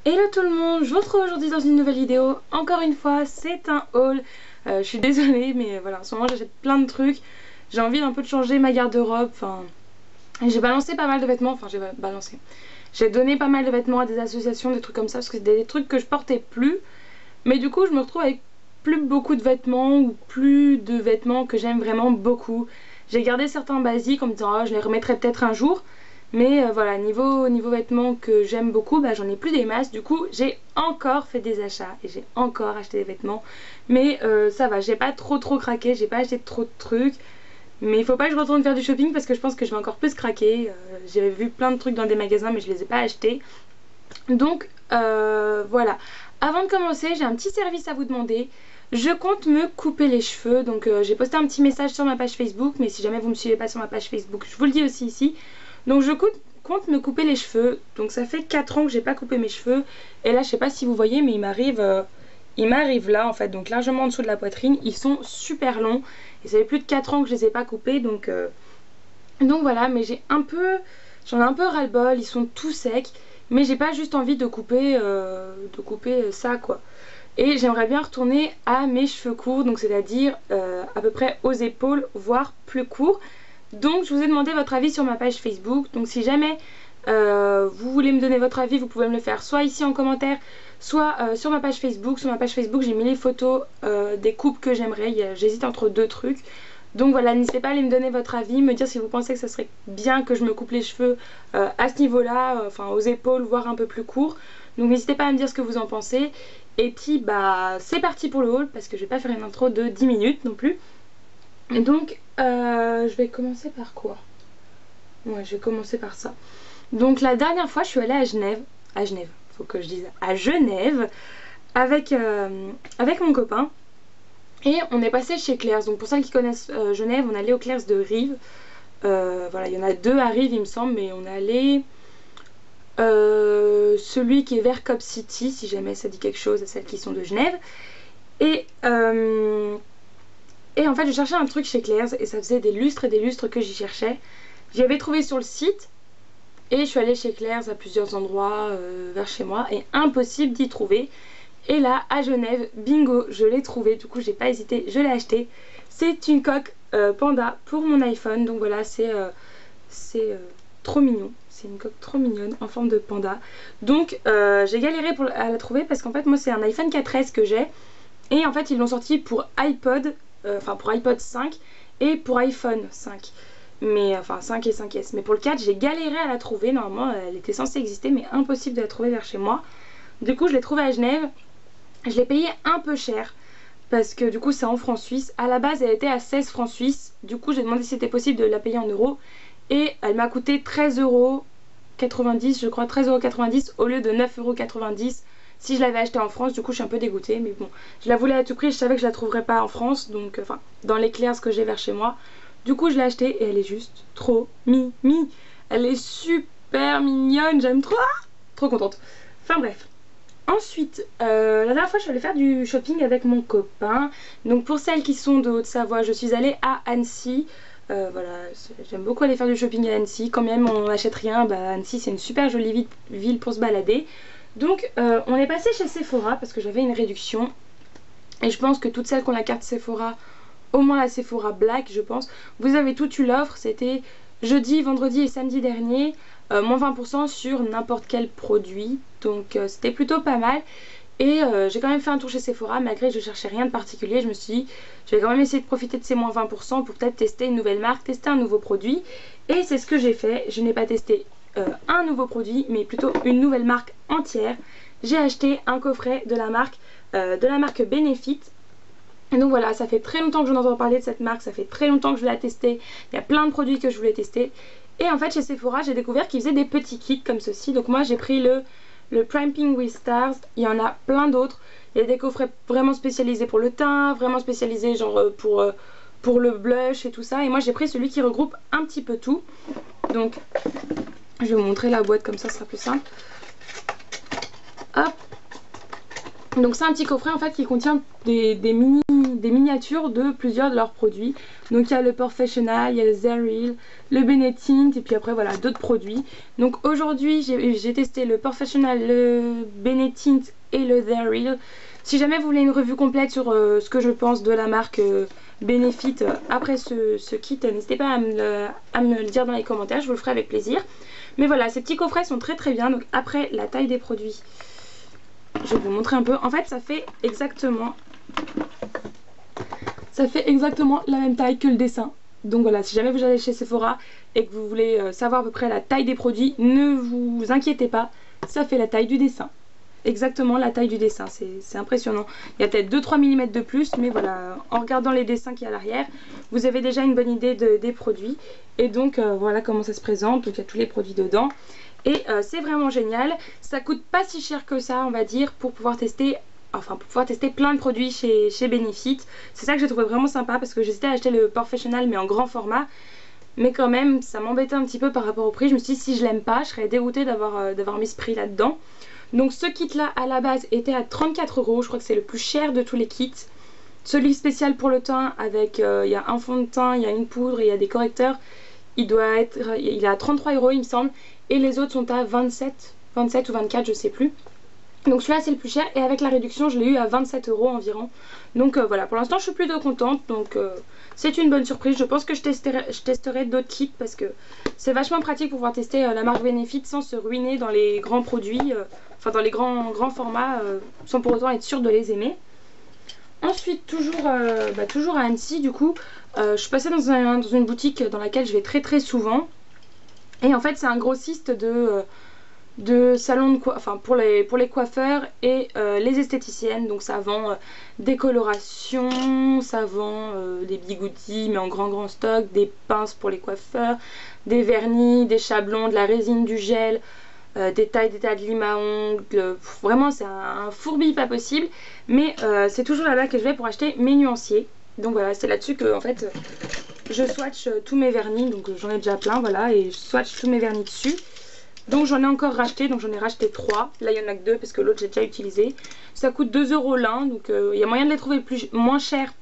Hello tout le monde, je vous retrouve aujourd'hui dans une nouvelle vidéo. Encore une fois, c'est un haul. Je suis désolée, mais voilà, en ce moment j'achète plein de trucs. J'ai envie d'un peu de changer ma garde-robe. Enfin, j'ai balancé pas mal de vêtements. Enfin, j'ai balancé. J'ai donné pas mal de vêtements à des associations, des trucs comme ça, parce que c'est des trucs que je portais plus. Mais du coup, je me retrouve avec plus beaucoup de vêtements ou plus de vêtements que j'aime vraiment beaucoup. J'ai gardé certains basiques en me disant, oh, je les remettrai peut-être un jour. Mais voilà, niveau vêtements que j'aime beaucoup, bah, j'en ai plus des masses. Du coup, j'ai encore fait des achats et j'ai encore acheté des vêtements. Mais ça va, j'ai pas trop craqué, j'ai pas acheté trop de trucs. Mais il faut pas que je retourne faire du shopping parce que je pense que je vais encore plus craquer. J'avais vu plein de trucs dans des magasins mais je les ai pas achetés. Donc voilà. Avant de commencer, j'ai un petit service à vous demander. Je compte me couper les cheveux. Donc j'ai posté un petit message sur ma page Facebook. Mais si jamais vous me suivez pas sur ma page Facebook, je vous le dis aussi ici. Donc je compte me couper les cheveux. Donc ça fait 4 ans que j'ai pas coupé mes cheveux. Et là je sais pas si vous voyez mais il m'arrive là en fait. Donc largement en dessous de la poitrine. Ils sont super longs. Et ça fait plus de 4 ans que je les ai pas coupés. Donc voilà, mais j'en ai un peu ras-le-bol. Ils sont tout secs. Mais j'ai pas juste envie de couper ça quoi. Et j'aimerais bien retourner à mes cheveux courts. Donc c'est-à-dire à peu près aux épaules, voire plus courts. Donc je vous ai demandé votre avis sur ma page Facebook. Donc si jamais vous voulez me donner votre avis, vous pouvez me le faire soit ici en commentaire, soit sur ma page Facebook. Sur ma page Facebook j'ai mis les photos des coupes que j'aimerais. J'hésite entre deux trucs. Donc voilà, n'hésitez pas à aller me donner votre avis, me dire si vous pensez que ça serait bien que je me coupe les cheveux à ce niveau-là, enfin aux épaules, voire un peu plus court. Donc n'hésitez pas à me dire ce que vous en pensez. Et puis bah c'est parti pour le haul parce que je vais pas faire une intro de 10 minutes non plus. Et donc je vais commencer par quoi? Ouais, je vais commencer par ça. Donc la dernière fois je suis allée à Genève, faut que je dise à Genève, avec mon copain. Et on est passé chez Claire's. Donc pour celles qui connaissent Genève, on est allé au Claire's de Rive. Voilà, il y en a deux à Rive il me semble, mais on est allé celui qui est vers Cop City, si jamais ça dit quelque chose à celles qui sont de Genève. Et en fait je cherchais un truc chez Claire's et ça faisait des lustres et des lustres que j'y cherchais. J'y avais trouvé sur le site et je suis allée chez Claire's à plusieurs endroits vers chez moi et impossible d'y trouver. Et là à Genève, bingo, je l'ai trouvé, du coup j'ai pas hésité, je l'ai acheté. C'est une coque panda pour mon iPhone, donc voilà, c'est trop mignon. C'est une coque trop mignonne en forme de panda. Donc j'ai galéré à la trouver parce qu'en fait moi c'est un iPhone 4S que j'ai. Et en fait ils l'ont sorti pour iPod, enfin pour iPod 5 et pour iPhone 5. Mais enfin 5 et 5S. Mais pour le 4 j'ai galéré à la trouver, normalement elle était censée exister mais impossible de la trouver vers chez moi. Du coup je l'ai trouvée à Genève. Je l'ai payée un peu cher parce que du coup c'est en francs suisses. À la base elle était à 16 francs suisses. Du coup j'ai demandé si c'était possible de la payer en euros. Et elle m'a coûté 13,90 €, je crois, 13,90 € au lieu de 9,90 € si je l'avais acheté en France. Du coup je suis un peu dégoûtée, mais bon, je la voulais à tout prix, je savais que je la trouverais pas en France, donc enfin dans les Claire's que j'ai vers chez moi. Du coup je l'ai achetée et elle est juste trop mimi. Elle est super mignonne, j'aime trop. Trop contente. Enfin bref. Ensuite, la dernière fois je suis allée faire du shopping avec mon copain. Donc pour celles qui sont de Haute-Savoie, je suis allée à Annecy. Voilà, j'aime beaucoup aller faire du shopping à Annecy. Quand même on n'achète rien, bah Annecy c'est une super jolie ville pour se balader. Donc on est passé chez Sephora parce que j'avais une réduction. Et je pense que toutes celles qui ont la carte Sephora, au moins la Sephora Black je pense, vous avez toute eu l'offre. C'était jeudi, vendredi et samedi dernier. Moins 20% sur n'importe quel produit. Donc c'était plutôt pas mal. Et j'ai quand même fait un tour chez Sephora, malgré que je cherchais rien de particulier. Je me suis dit, je vais quand même essayer de profiter de ces moins 20% pour peut-être tester une nouvelle marque, tester un nouveau produit. Et c'est ce que j'ai fait. Je n'ai pas testé un nouveau produit, mais plutôt une nouvelle marque entière. J'ai acheté un coffret de la marque Benefit. Et donc voilà, ça fait très longtemps que j'en entends parler de cette marque, ça fait très longtemps que je l'ai testée. Il y a plein de produits que je voulais tester. Et en fait chez Sephora j'ai découvert qu'ils faisaient des petits kits comme ceci. Donc moi j'ai pris le Primping with Stars, il y en a plein d'autres. Il y a des coffrets vraiment spécialisés pour le teint, vraiment spécialisés genre pour le blush et tout ça. Et moi j'ai pris celui qui regroupe un petit peu tout. Donc je vais vous montrer la boîte comme ça, ce sera plus simple. Hop. Donc c'est un petit coffret en fait qui contient des miniatures de plusieurs de leurs produits. Donc il y a le Professional, il y a le Zeril, le Benetint et puis après voilà d'autres produits. Donc aujourd'hui j'ai testé le Professional, le Benetint et le Zeril. Si jamais vous voulez une revue complète sur ce que je pense de la marque Benefit après ce kit, n'hésitez pas à me le dire dans les commentaires, je vous le ferai avec plaisir. Mais voilà, ces petits coffrets sont très très bien. Donc après la taille des produits, je vais vous montrer un peu. En fait ça fait exactement la même taille que le dessin. Donc voilà, si jamais vous allez chez Sephora et que vous voulez savoir à peu près la taille des produits, ne vous inquiétez pas, ça fait la taille du dessin. Exactement la taille du dessin, c'est impressionnant. Il y a peut-être 2-3 mm de plus, mais voilà, en regardant les dessins qu'il y a à l'arrière, vous avez déjà une bonne idée des produits. Et donc voilà comment ça se présente, donc il y a tous les produits dedans. Et c'est vraiment génial, ça coûte pas si cher que ça on va dire pour pouvoir tester plein de produits chez Benefit. C'est ça que j'ai trouvé vraiment sympa parce que j'hésitais à acheter le Professional mais en grand format. Mais quand même ça m'embêtait un petit peu par rapport au prix, je me suis dit si je l'aime pas je serais dégoûtée d'avoir mis ce prix là dedans. Donc ce kit là à la base était à 34 €, je crois que c'est le plus cher de tous les kits. Celui spécial pour le teint avec il y a un fond de teint, il y a une poudre et il y a des correcteurs, il est à 33 € il me semble. Et les autres sont à 27 ou 24 je sais plus. Donc celui-là c'est le plus cher et avec la réduction je l'ai eu à 27 € environ. Donc voilà, pour l'instant je suis plutôt contente, donc c'est une bonne surprise. Je pense que je testerai d'autres kits parce que c'est vachement pratique pour pouvoir tester la marque Benefit sans se ruiner dans les grands produits, dans les grands formats, sans pour autant être sûr de les aimer. Ensuite toujours à Annecy du coup, je suis passée dans une boutique dans laquelle je vais très souvent. Et en fait c'est un grossiste de salons pour les coiffeurs et les esthéticiennes. Donc ça vend des colorations, ça vend des bigoudis mais en grand stock, des pinces pour les coiffeurs, des vernis, des chablons, de la résine, du gel, des tailles de lime à ongles. Vraiment c'est un fourbi pas possible. Mais c'est toujours là-bas que je vais pour acheter mes nuanciers. Donc voilà, c'est là-dessus que en fait je swatch tous mes vernis. Donc j'en ai déjà plein, voilà, et je swatch tous mes vernis dessus. Donc j'en ai encore racheté, donc j'en ai racheté 3. Là il y en a que 2 parce que l'autre j'ai déjà utilisé. Ça coûte 2 € l'un, donc il y a moyen de les trouver moins cher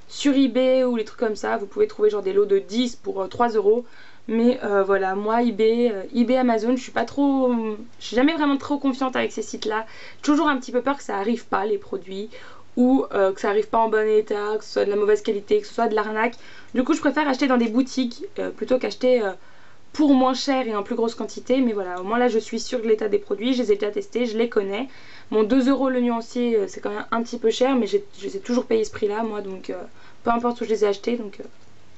sur eBay ou les trucs comme ça. Vous pouvez trouver genre des lots de 10 pour 3 €. Mais voilà, moi eBay, Amazon, je suis jamais vraiment trop confiante avec ces sites là. Toujours un petit peu peur que ça arrive pas les produits, ou que ça arrive pas en bon état, que ce soit de la mauvaise qualité, que ce soit de l'arnaque. Du coup je préfère acheter dans des boutiques plutôt qu'acheter pour moins cher et en plus grosse quantité. Mais voilà, au moins là je suis sûre de l'état des produits, je les ai déjà testés, je les connais. Bon, 2 € le nuancier c'est quand même un petit peu cher, mais je les ai toujours payé ce prix là moi, donc peu importe où je les ai achetés, donc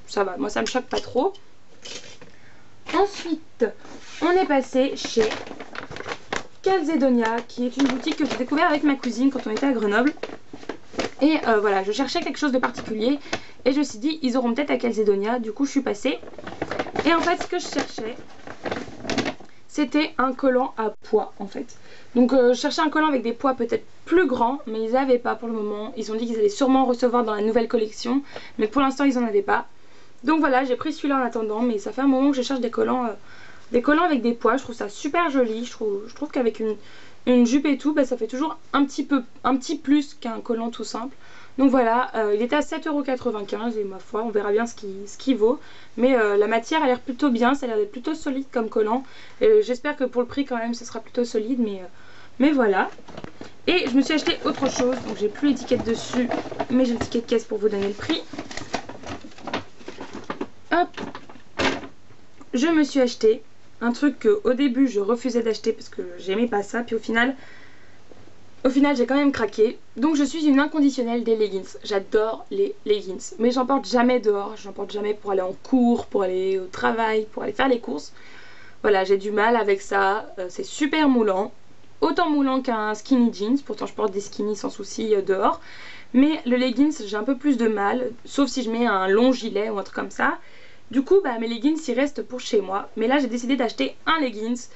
ça va, moi ça me choque pas trop. Ensuite on est passé chez Calzedonia, qui est une boutique que j'ai découvert avec ma cousine quand on était à Grenoble. Et voilà, je cherchais quelque chose de particulier et je me suis dit ils auront peut-être à Calzedonia. Du coup je suis passée. Et en fait ce que je cherchais c'était un collant à pois en fait. Donc je cherchais un collant avec des pois peut-être plus grands, mais ils n'avaient pas pour le moment. Ils ont dit qu'ils allaient sûrement recevoir dans la nouvelle collection, mais pour l'instant ils n'en avaient pas. Donc voilà, j'ai pris celui-là en attendant, mais ça fait un moment que je cherche des collants avec des pois. Je trouve ça super joli. Je trouve qu'avec une jupe et tout, ça fait toujours un petit plus qu'un collant tout simple. Donc voilà, il était à 7,95 € et ma foi on verra bien ce qu'il vaut. Mais la matière a l'air plutôt bien, ça a l'air d'être plutôt solide comme collant. J'espère que pour le prix quand même ce sera plutôt solide, mais voilà. Et je me suis acheté autre chose, donc j'ai plus l'étiquette dessus, mais j'ai le ticket de caisse pour vous donner le prix. Hop, je me suis acheté un truc que au début je refusais d'acheter parce que j'aimais pas ça, puis au final j'ai quand même craqué. Donc je suis une inconditionnelle des leggings. J'adore les leggings, mais j'en porte jamais dehors, j'en porte jamais pour aller en cours, pour aller au travail, pour aller faire les courses. Voilà, j'ai du mal avec ça, c'est super moulant, autant moulant qu'un skinny jeans. Pourtant je porte des skinny sans souci dehors, mais le leggings j'ai un peu plus de mal, sauf si je mets un long gilet ou un truc comme ça. Du coup mes leggings ils restent pour chez moi, mais là j'ai décidé d'acheter un leggings.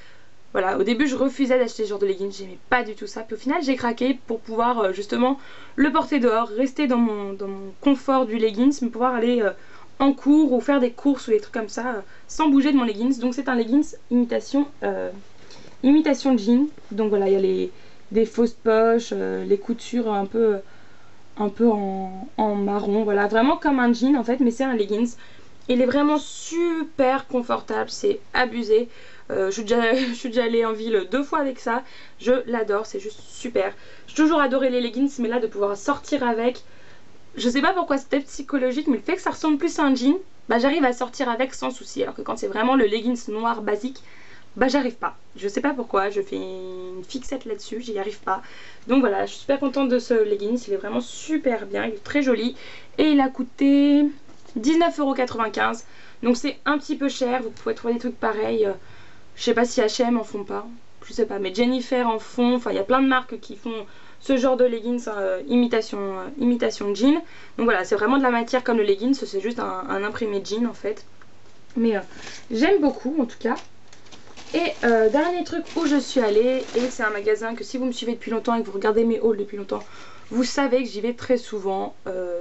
Voilà, au début je refusais d'acheter ce genre de leggings, j'aimais pas du tout ça, puis au final j'ai craqué pour pouvoir justement le porter dehors, rester dans mon confort du leggings, mais pouvoir aller en cours ou faire des courses ou des trucs comme ça sans bouger de mon leggings. Donc c'est un leggings imitation jean. Donc voilà, il y a des fausses poches, les coutures un peu un peu en marron, voilà, vraiment comme un jean en fait, mais c'est un leggings. Il est vraiment super confortable, c'est abusé. Je suis déjà allée en ville 2 fois avec ça, je l'adore, c'est juste super. J'ai toujours adoré les leggings, mais là de pouvoir sortir avec, je sais pas pourquoi c'est peut-être psychologique, mais le fait que ça ressemble plus à un jean, bah j'arrive à sortir avec sans souci, alors que quand c'est vraiment le leggings noir basique, bah j'arrive pas. Je sais pas pourquoi, je fais une fixette là-dessus, j'y arrive pas. Donc voilà, je suis super contente de ce leggings, il est vraiment super bien, il est très joli. Et il a coûté 19,95 €. Donc c'est un petit peu cher, vous pouvez trouver des trucs pareils. Je sais pas si H&M en font pas, je sais pas, mais Jennifer en font, enfin il y a plein de marques qui font ce genre de leggings imitation jean. Donc voilà, c'est vraiment de la matière comme le leggings, c'est juste un imprimé jean en fait. Mais j'aime beaucoup en tout cas. Et dernier truc où je suis allée, et c'est un magasin que si vous me suivez depuis longtemps et que vous regardez mes hauls depuis longtemps, vous savez que j'y vais très souvent.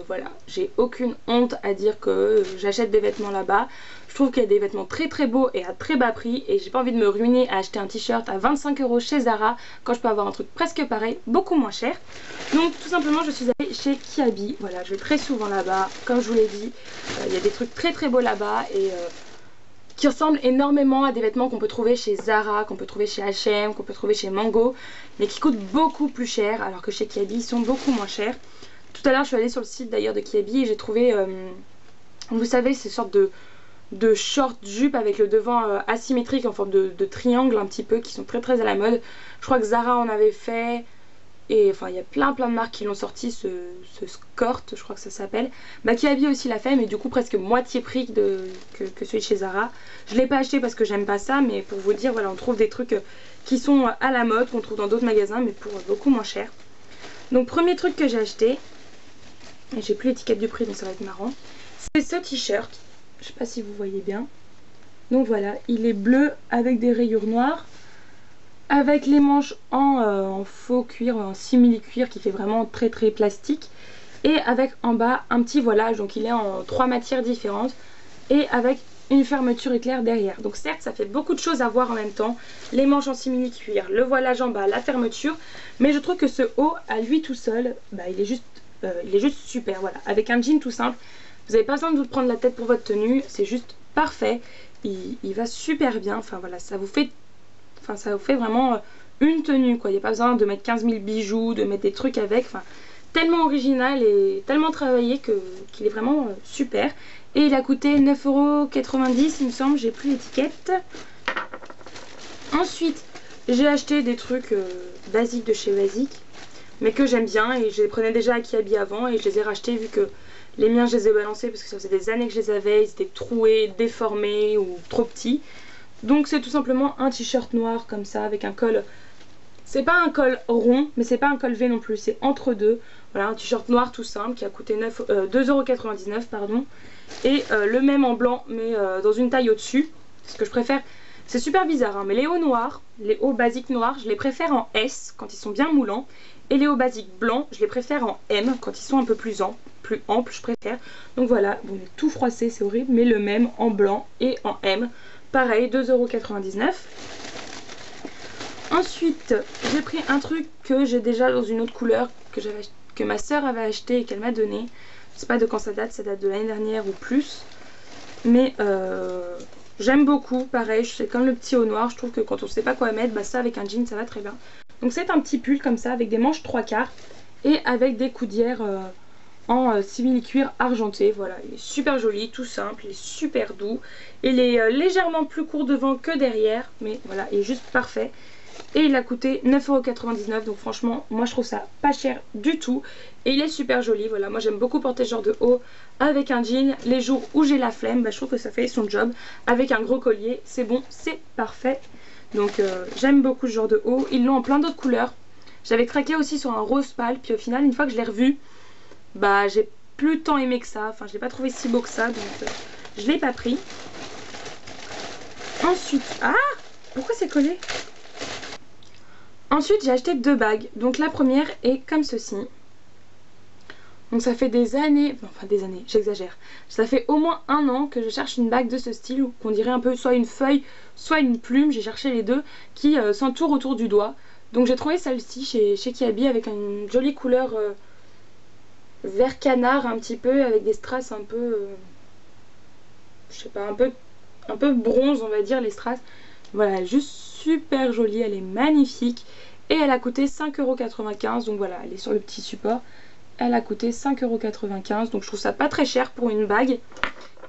Voilà, j'ai aucune honte à dire que j'achète des vêtements là-bas. Je trouve qu'il y a des vêtements très très beaux et à très bas prix, et j'ai pas envie de me ruiner à acheter un t-shirt à 25 € chez Zara quand je peux avoir un truc presque pareil, beaucoup moins cher. Donc tout simplement je suis allée chez Kiabi. Voilà, je vais très souvent là-bas, comme je vous l'ai dit. Il y a des trucs très très beaux là-bas et qui ressemblent énormément à des vêtements qu'on peut trouver chez Zara, qu'on peut trouver chez H&M, qu'on peut trouver chez Mango, mais qui coûtent beaucoup plus cher, alors que chez Kiabi ils sont beaucoup moins chers. Tout à l'heure je suis allée sur le site d'ailleurs de Kiabi et j'ai trouvé, vous savez, ces sortes de short jupe avec le devant asymétrique en forme de triangle un petit peu, qui sont très très à la mode. Je crois que Zara en avait fait. Et enfin il y a plein de marques qui l'ont sorti, ce skirt je crois que ça s'appelle. Bah Kiabi aussi l'a fait, mais du coup presque moitié prix que celui de chez Zara. Je l'ai pas acheté parce que j'aime pas ça, mais pour vous dire voilà, on trouve des trucs qui sont à la mode, qu'on trouve dans d'autres magasins mais pour beaucoup moins cher. Donc premier truc que j'ai acheté, et j'ai plus l'étiquette du prix donc ça va être marrant, c'est ce t-shirt. Je sais pas si vous voyez bien. Donc voilà, il est bleu avec des rayures noires, avec les manches en faux cuir, en simili cuir qui fait vraiment très très plastique, et avec en bas un petit voilage, donc il est en 3 matières différentes et avec une fermeture éclair derrière. Donc certes ça fait beaucoup de choses à voir en même temps, les manches en simili cuir, le voilage en bas, la fermeture, mais je trouve que ce haut à lui tout seul, bah, il est juste super. Voilà, avec un jean tout simple, vous n'avez pas besoin de vous prendre la tête pour votre tenue, c'est juste parfait, il va super bien. Enfin voilà, ça vous fait vraiment une tenue quoi. Il n'y a pas besoin de mettre 15 000 bijoux, de mettre des trucs avec. Enfin, tellement original et tellement travaillé qu'il est vraiment super. Et il a coûté 9,90 € il me semble, j'ai plus l'étiquette. Ensuite, j'ai acheté des trucs basiques de chez Basique, mais que j'aime bien, et je les prenais déjà à Kiabi avant et je les ai rachetés vu que les miens je les ai balancés parce que ça faisait des années que je les avais, ils étaient troués, déformés ou trop petits. Donc c'est tout simplement un t-shirt noir comme ça avec un col, c'est pas un col rond mais c'est pas un col V non plus, c'est entre deux. Voilà, un t-shirt noir tout simple qui a coûté 2,99 € pardon. Et le même en blanc mais dans une taille au dessus. Ce que je préfère, c'est super bizarre hein, mais les hauts noirs, les hauts basiques noirs, je les préfère en S quand ils sont bien moulants. Et les hauts basiques blancs, je les préfère en M quand ils sont un peu plus amples, je préfère. Donc voilà, bon, il est tout froissé, c'est horrible, mais le même en blanc et en M. Pareil, 2,99 €. Ensuite, j'ai pris un truc que j'ai déjà dans une autre couleur, que ma soeur avait acheté et qu'elle m'a donné. Je sais pas de quand ça date de l'année dernière ou plus. Mais j'aime beaucoup, pareil, c'est comme le petit haut noir. Je trouve que quand on sait pas quoi mettre, bah ça avec un jean ça va très bien. Donc c'est un petit pull comme ça avec des manches 3/4 et avec des coudières en simili-cuir argenté. Voilà, il est super joli, tout simple, il est super doux. Il est légèrement plus court devant que derrière, mais voilà, il est juste parfait. Et il a coûté 9,99 €, donc franchement, moi je trouve ça pas cher du tout. Et il est super joli, voilà, moi j'aime beaucoup porter ce genre de haut avec un jean. Les jours où j'ai la flemme, bah, je trouve que ça fait son job. Avec un gros collier, c'est bon, c'est parfait. Donc j'aime beaucoup ce genre de haut. Ils l'ont en plein d'autres couleurs. J'avais craqué aussi sur un rose pâle, puis au final, une fois que je l'ai revu, bah j'ai plus tant aimé que ça, enfin je l'ai pas trouvé si beau que ça, donc je l'ai pas pris. Ensuite, ah, pourquoi c'est collé? Ensuite j'ai acheté 2 bagues, donc la première est comme ceci. Donc ça fait des années, enfin des années, j'exagère, ça fait au moins 1 an que je cherche une bague de ce style, qu'on dirait un peu soit une feuille, soit une plume, j'ai cherché les deux, qui s'entourent autour du doigt. Donc j'ai trouvé celle-ci chez Kiabi avec une jolie couleur vert canard un petit peu avec des strass un peu, je sais pas, un peu bronze on va dire les strass. Voilà, elle est juste super jolie, elle est magnifique et elle a coûté 5,95 €. Donc voilà, elle est sur le petit support. Elle a coûté 5,95 €, donc je trouve ça pas très cher pour une bague.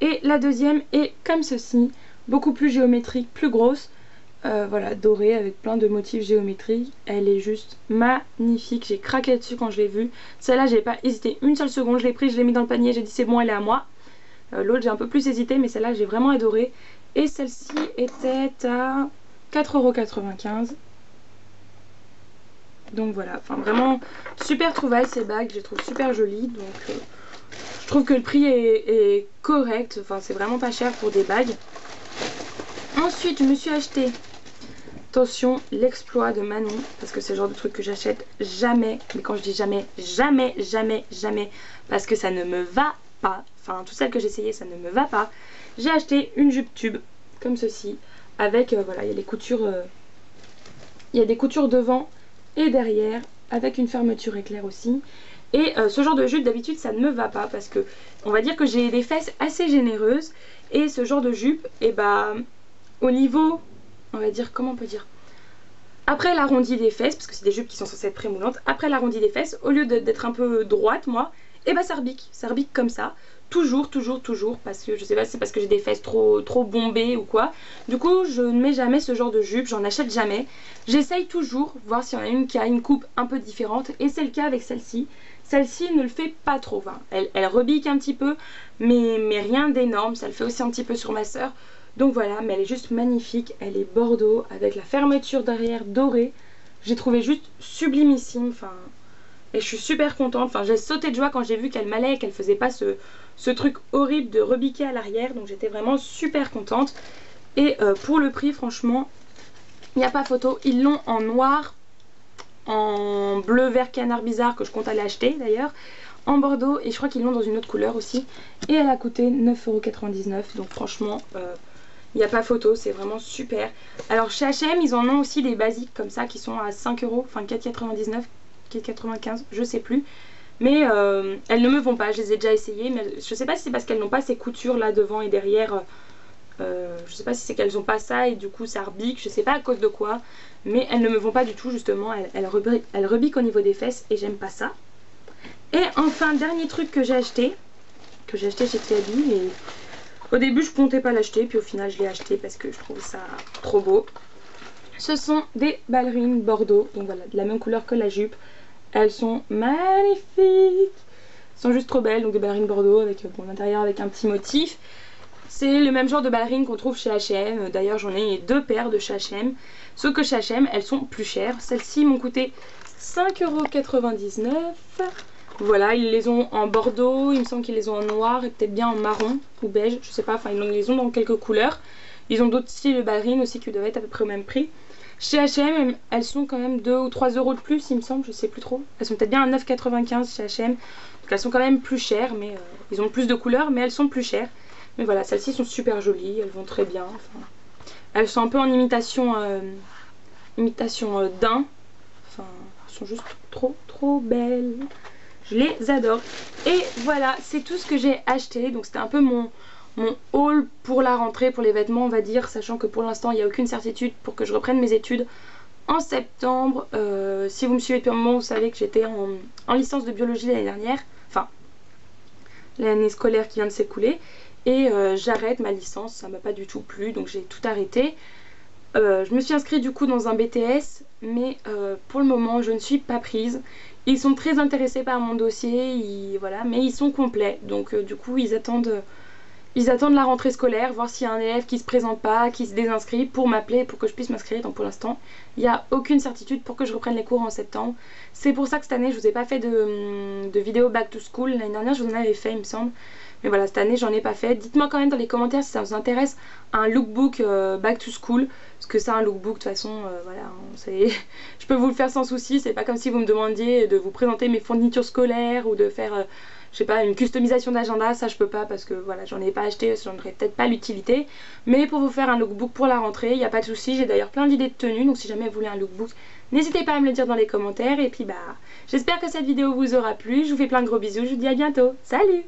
Et la deuxième est comme ceci, beaucoup plus géométrique, plus grosse. Voilà, dorée avec plein de motifs géométriques. Elle est juste magnifique. J'ai craqué dessus quand je l'ai vue. Celle-là, j'ai pas hésité une seule seconde. Je l'ai prise, je l'ai mis dans le panier. J'ai dit c'est bon, elle est à moi. L'autre, j'ai un peu plus hésité, mais celle-là, j'ai vraiment adoré. Et celle-ci était à 4,95 €. Donc voilà, enfin vraiment super trouvaille ces bagues. Je les trouve super jolies. Donc je trouve que le prix est correct. Enfin, c'est vraiment pas cher pour des bagues. Ensuite, je me suis acheté, attention, l'exploit de Manon, parce que c'est le genre de truc que j'achète jamais, mais quand je dis jamais, jamais, jamais, jamais, parce que ça ne me va pas, enfin toutes celles que j'ai essayées, ça ne me va pas. J'ai acheté une jupe tube, comme ceci, avec, voilà, il y a les coutures, il y a des coutures devant et derrière, avec une fermeture éclair aussi. Et ce genre de jupe d'habitude ça ne me va pas, parce que on va dire que j'ai des fesses assez généreuses, et ce genre de jupe, et bah au niveau, on va dire, comment on peut dire, après l'arrondi des fesses, parce que c'est des jupes qui sont censées être prémoulantes, après l'arrondi des fesses, au lieu d'être un peu droite moi, et bah ça rebique comme ça, toujours, parce que je sais pas si c'est parce que j'ai des fesses trop bombées ou quoi. Du coup je ne mets jamais ce genre de jupe, j'en achète jamais. J'essaye toujours, voir s'il y en a une qui a une coupe un peu différente, et c'est le cas avec celle-ci. Celle-ci ne le fait pas trop, enfin, elle rebique un petit peu, mais rien d'énorme, ça le fait aussi un petit peu sur ma soeur. Donc voilà, mais elle est juste magnifique, elle est bordeaux avec la fermeture derrière dorée. J'ai trouvé juste sublimissime, enfin, et je suis super contente. Enfin, j'ai sauté de joie quand j'ai vu qu'elle m'allait et qu'elle faisait pas ce truc horrible de rebiquer à l'arrière. Donc j'étais vraiment super contente. Et pour le prix, franchement, il n'y a pas photo. Ils l'ont en noir, en bleu vert canard bizarre que je compte aller acheter d'ailleurs, en bordeaux, et je crois qu'ils l'ont dans une autre couleur aussi. Et elle a coûté 9,99 €. Donc franchement, il n'y a pas photo, c'est vraiment super. Alors chez H&M, ils en ont aussi des basiques comme ça qui sont à 5 €, enfin 4,99 €, 4,95 €, je sais plus. Mais elles ne me vont pas, je les ai déjà essayées, mais je sais pas si c'est parce qu'elles n'ont pas ces coutures là devant et derrière. Je sais pas si c'est qu'elles ont pas ça et du coup ça rebique, je sais pas à cause de quoi. Mais elles ne me vont pas du tout justement, elles rebiquent au niveau des fesses et j'aime pas ça. Et enfin, dernier truc que j'ai acheté chez Kiabi, et au début je comptais pas l'acheter, puis au final je l'ai acheté parce que je trouve ça trop beau. Ce sont des ballerines bordeaux, donc voilà, de la même couleur que la jupe. Elles sont magnifiques, elles sont juste trop belles, donc des ballerines bordeaux avec l'intérieur avec un petit motif. C'est le même genre de ballerines qu'on trouve chez H&M, d'ailleurs j'en ai deux paires de chez H&M, sauf que chez H&M elles sont plus chères. Celles-ci m'ont coûté 5,99 €. Voilà, ils les ont en bordeaux, il me semble qu'ils les ont en noir et peut-être bien en marron ou beige, je sais pas, enfin ils les ont dans quelques couleurs. Ils ont d'autres styles de ballerines aussi qui doivent être à peu près au même prix. Chez H&M, elles sont quand même 2 ou 3 € de plus, il me semble, je sais plus trop. Elles sont peut-être bien à 9,95 € chez H&M, donc elles sont quand même plus chères, mais ils ont plus de couleurs, mais elles sont plus chères. Mais voilà, celles-ci sont super jolies, elles vont très bien. Enfin, elles sont un peu en imitation daim. Enfin, elles sont juste trop belles. Je les adore. Et voilà, c'est tout ce que j'ai acheté. Donc c'était un peu mon haul pour la rentrée, pour les vêtements on va dire. Sachant que pour l'instant il n'y a aucune certitude pour que je reprenne mes études en septembre. Si vous me suivez depuis un moment, vous savez que j'étais en licence de biologie l'année dernière. Enfin, l'année scolaire qui vient de s'écouler. Et j'arrête ma licence, ça m'a pas du tout plu, donc j'ai tout arrêté. Je me suis inscrite du coup dans un BTS, mais pour le moment je ne suis pas prise. Ils sont très intéressés par mon dossier, voilà, mais ils sont complets, donc du coup ils attendent la rentrée scolaire, voir s'il y a un élève qui se présente pas, qui se désinscrit, pour m'appeler, pour que je puisse m'inscrire. Donc pour l'instant il n'y a aucune certitude pour que je reprenne les cours en septembre. C'est pour ça que cette année je vous ai pas fait de vidéo back to school. L'année dernière je vous en avais fait il me semble. Mais voilà, cette année j'en ai pas fait. Dites-moi quand même dans les commentaires si ça vous intéresse un lookbook back to school. Parce que ça, un lookbook, de toute façon, voilà, je peux vous le faire sans souci. C'est pas comme si vous me demandiez de vous présenter mes fournitures scolaires ou de faire, je sais pas, une customisation d'agenda, ça je peux pas parce que voilà, j'en ai pas acheté, j'en aurais peut-être pas l'utilité. Mais pour vous faire un lookbook pour la rentrée, il n'y a pas de souci. J'ai d'ailleurs plein d'idées de tenues, donc si jamais vous voulez un lookbook, n'hésitez pas à me le dire dans les commentaires. Et puis bah, j'espère que cette vidéo vous aura plu. Je vous fais plein de gros bisous, je vous dis à bientôt. Salut!